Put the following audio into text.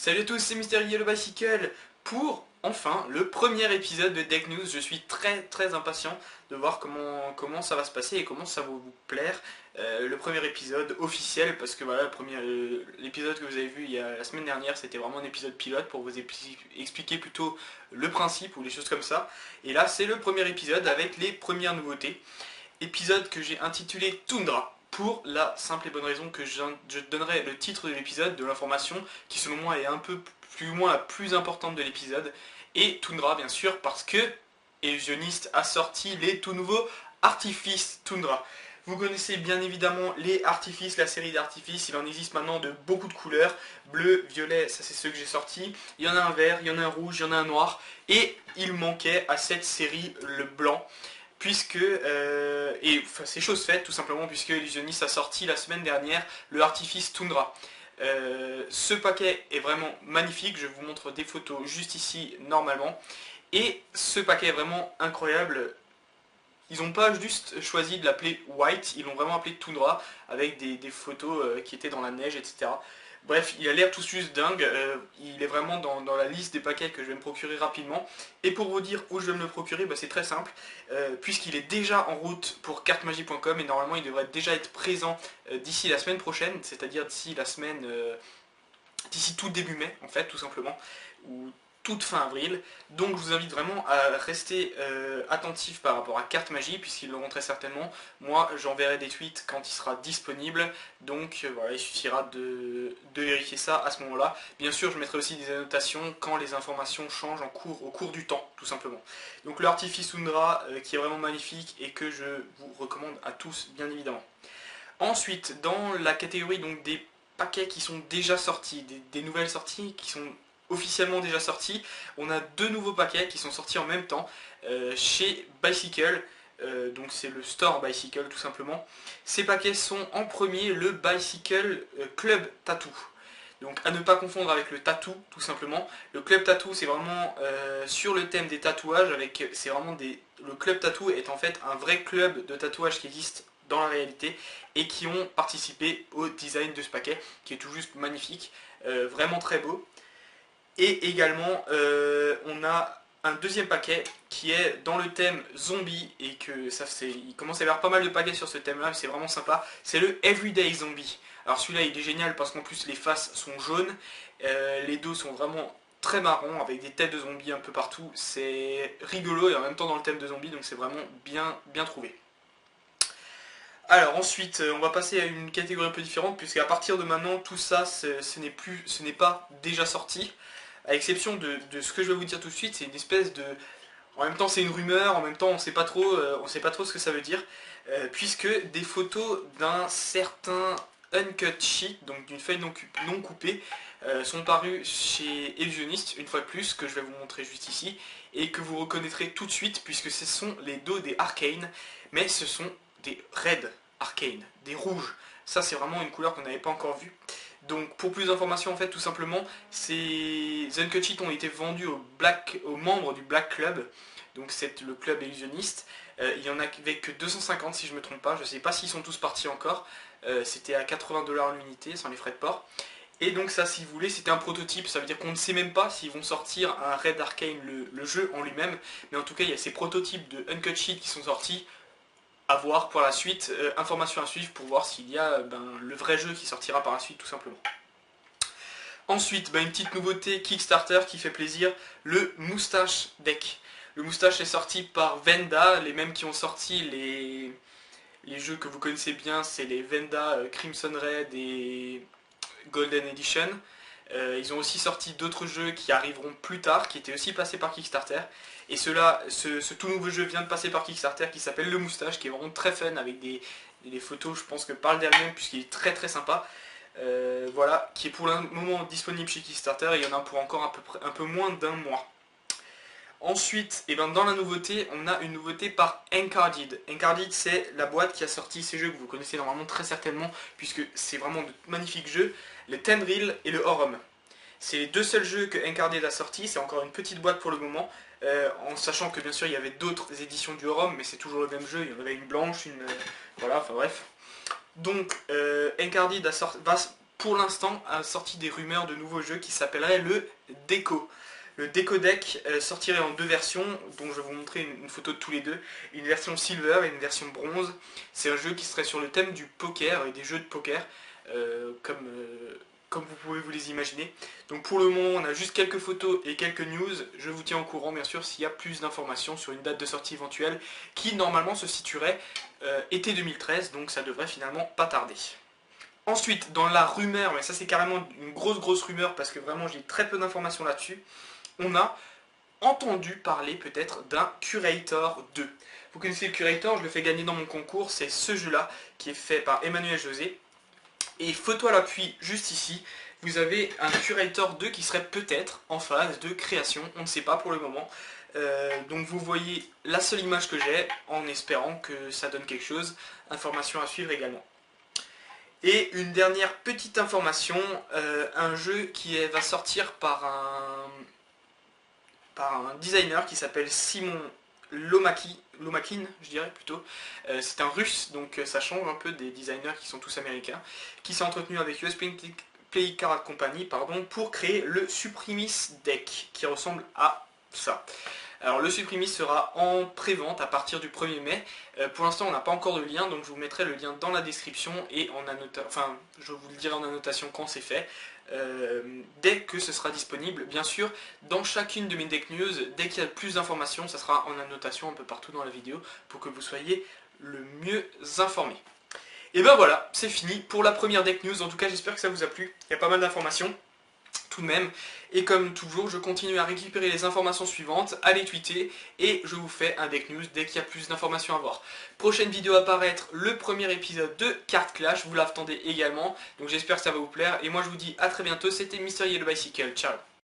Salut à tous, c'est Mister Yellow Bicycle pour enfin le premier épisode de Deck News. Je suis très impatient de voir comment ça va se passer et comment ça va vous plaire. Le premier épisode officiel, parce que voilà, l'épisode que vous avez vu la semaine dernière, c'était vraiment un épisode pilote pour vous expliquer plutôt le principe ou les choses comme ça. Et là, c'est le premier épisode avec les premières nouveautés. Épisode que j'ai intitulé Toundra, pour la simple et bonne raison que je donnerai le titre de l'épisode, de l'information qui selon moi est un peu plus ou moins la plus importante de l'épisode, et Toundra bien sûr parce que Illusionist a sorti les tout nouveaux Artifice Toundra. Vous connaissez bien évidemment les Artifices, la série d'Artifice, il en existe maintenant de beaucoup de couleurs, bleu, violet, ça c'est ceux que j'ai sortis, il y en a un vert, il y en a un rouge, il y en a un noir, et il manquait à cette série le blanc, puisque, c'est chose faite tout simplement, puisque Illusionist a sorti la semaine dernière le Artifice Toundra. Ce paquet est vraiment magnifique, je vous montre des photos juste ici normalement, et ce paquet est vraiment incroyable. Ils n'ont pas juste choisi de l'appeler White, ils l'ont vraiment appelé Toundra, avec des photos qui étaient dans la neige, etc. Bref, il a l'air tout juste dingue, il est vraiment dans la liste des paquets que je vais me procurer rapidement. Et pour vous dire où je vais me le procurer, c'est très simple, puisqu'il est déjà en route pour cartemagie.com et normalement il devrait déjà être présent d'ici la semaine prochaine, c'est-à-dire d'ici tout début mai en fait, tout simplement, ou toute fin avril. Donc je vous invite vraiment à rester attentif par rapport à Carte Magie, puisqu'ils l'auront très certainement. Moi j'enverrai des tweets quand il sera disponible, donc voilà, il suffira de vérifier ça à ce moment là. Bien sûr je mettrai aussi des annotations quand les informations changent au cours du temps, tout simplement. Donc le Artifice Toundra qui est vraiment magnifique et que je vous recommande à tous bien évidemment. Ensuite, dans la catégorie donc des paquets qui sont déjà sortis, des nouvelles sorties qui sont officiellement déjà sorties, on a deux nouveaux paquets qui sont sortis en même temps chez Bicycle, donc c'est le store Bicycle tout simplement. Ces paquets sont en premier le Bicycle Club Tattoo. Donc à ne pas confondre avec le tattoo tout simplement. Le club tattoo c'est vraiment sur le thème des tatouages, le club tattoo est en fait un vrai club de tatouage qui existe dans la réalité et qui ont participé au design de ce paquet qui est tout juste magnifique, vraiment très beau. Et également on a un deuxième paquet qui est dans le thème zombie et il commence à y avoir pas mal de paquets sur ce thème là, c'est vraiment sympa, c'est le Everyday Zombie. Alors celui-là il est génial parce qu'en plus les faces sont jaunes, les dos sont vraiment très marrons avec des têtes de zombies un peu partout, c'est rigolo et en même temps dans le thème de zombies, donc c'est vraiment bien trouvé. Alors ensuite, on va passer à une catégorie un peu différente, puisqu'à partir de maintenant, tout ça, ce n'est pas déjà sorti. À exception de ce que je vais vous dire tout de suite, c'est une espèce de... En même temps, c'est une rumeur, en même temps, on sait pas trop ce que ça veut dire, puisque des photos d'un certain uncut sheet, donc d'une feuille non coupée, sont parues chez Illusionist, une fois de plus, que je vais vous montrer juste ici, et que vous reconnaîtrez tout de suite, puisque ce sont les dos des Arcane, mais ce sont des Red Arcane, des rouges. Ça, c'est vraiment une couleur qu'on n'avait pas encore vue. Donc, pour plus d'informations, en fait, tout simplement, ces uncut sheets ont été vendus aux membres du Black Club, donc c'est le club illusionniste. Il y en avait que 250 si je ne me trompe pas, je ne sais pas s'ils sont tous partis encore. C'était à 80$ l'unité, sans les frais de port. Et donc ça, si vous voulez, c'était un prototype, ça veut dire qu'on ne sait même pas s'ils vont sortir un Red Arcane, le jeu en lui-même, mais en tout cas, il y a ces prototypes de uncut sheet qui sont sortis, à voir pour la suite, information à suivre pour voir s'il y a le vrai jeu qui sortira par la suite tout simplement. Ensuite, une petite nouveauté Kickstarter qui fait plaisir, le Moustache Deck. Le Moustache est sorti par Venda, les mêmes qui ont sorti les jeux que vous connaissez bien, c'est les Venda Crimson Red et Golden Edition. Ils ont aussi sorti d'autres jeux qui arriveront plus tard, qui étaient aussi passés par Kickstarter. Et ce tout nouveau jeu vient de passer par Kickstarter qui s'appelle Le Moustache, qui est vraiment très fun avec des photos, je pense que parle d'elle-même puisqu'il est très sympa. Voilà, qui est pour le moment disponible chez Kickstarter et il y en a pour encore un peu moins d'un mois. Ensuite, dans la nouveauté, on a une nouveauté par Encarded. Encarded, c'est la boîte qui a sorti ces jeux que vous connaissez normalement très certainement, puisque c'est vraiment de magnifiques jeux, le Tendril et le Horum. C'est les deux seuls jeux que Encarded a sortis, c'est encore une petite boîte pour le moment, en sachant que bien sûr il y avait d'autres éditions du Horum, mais c'est toujours le même jeu, il y en avait une blanche, voilà, enfin bref. Donc, Encarded pour l'instant a sorti des rumeurs de nouveaux jeux qui s'appelleraient le Deco. Le Deco Deck sortirait en 2 versions, dont je vais vous montrer une photo de tous les deux. Une version Silver et une version Bronze. C'est un jeu qui serait sur le thème du poker et des jeux de poker, comme vous pouvez vous les imaginer. Donc pour le moment, on a juste quelques photos et quelques news. Je vous tiens au courant, bien sûr, s'il y a plus d'informations sur une date de sortie éventuelle, qui normalement se situerait été 2013, donc ça devrait finalement pas tarder. Ensuite, dans la rumeur, mais ça c'est carrément une grosse rumeur, parce que vraiment j'ai très peu d'informations là-dessus, on a entendu parler peut-être d'un Curator 2. Vous connaissez le Curator, je le fais gagner dans mon concours, c'est ce jeu-là qui est fait par Emmanuel José. Et photo à l'appui, juste ici, vous avez un Curator 2 qui serait peut-être en phase de création, on ne sait pas pour le moment. Donc vous voyez la seule image que j'ai, en espérant que ça donne quelque chose. Information à suivre également. Et une dernière petite information, un jeu qui va sortir par un designer qui s'appelle Simon Lomakin, je dirais plutôt. C'est un russe, donc ça change un peu des designers qui sont tous américains, qui s'est entretenu avec US Play Card Company pour créer le Supremis Deck, qui ressemble à ça. Alors le Supremis sera en pré-vente à partir du 1er mai. Pour l'instant on n'a pas encore de lien, donc je vous mettrai le lien dans la description et je vous le dirai en annotation quand c'est fait. Dès que ce sera disponible, bien sûr, dans chacune de mes deck news, dès qu'il y a plus d'informations, ça sera en annotation un peu partout dans la vidéo pour que vous soyez le mieux informés. Et ben voilà, c'est fini pour la première deck news. En tout cas, j'espère que ça vous a plu. Il y a pas mal d'informations tout de même, et comme toujours je continue à récupérer les informations suivantes, à les tweeter, et je vous fais un deck news dès qu'il y a plus d'informations à voir. Prochaine vidéo à paraître, le premier épisode de Card Clash, vous l'attendez également, donc j'espère que ça va vous plaire, et moi je vous dis à très bientôt, c'était Mystery le Bicycle, ciao.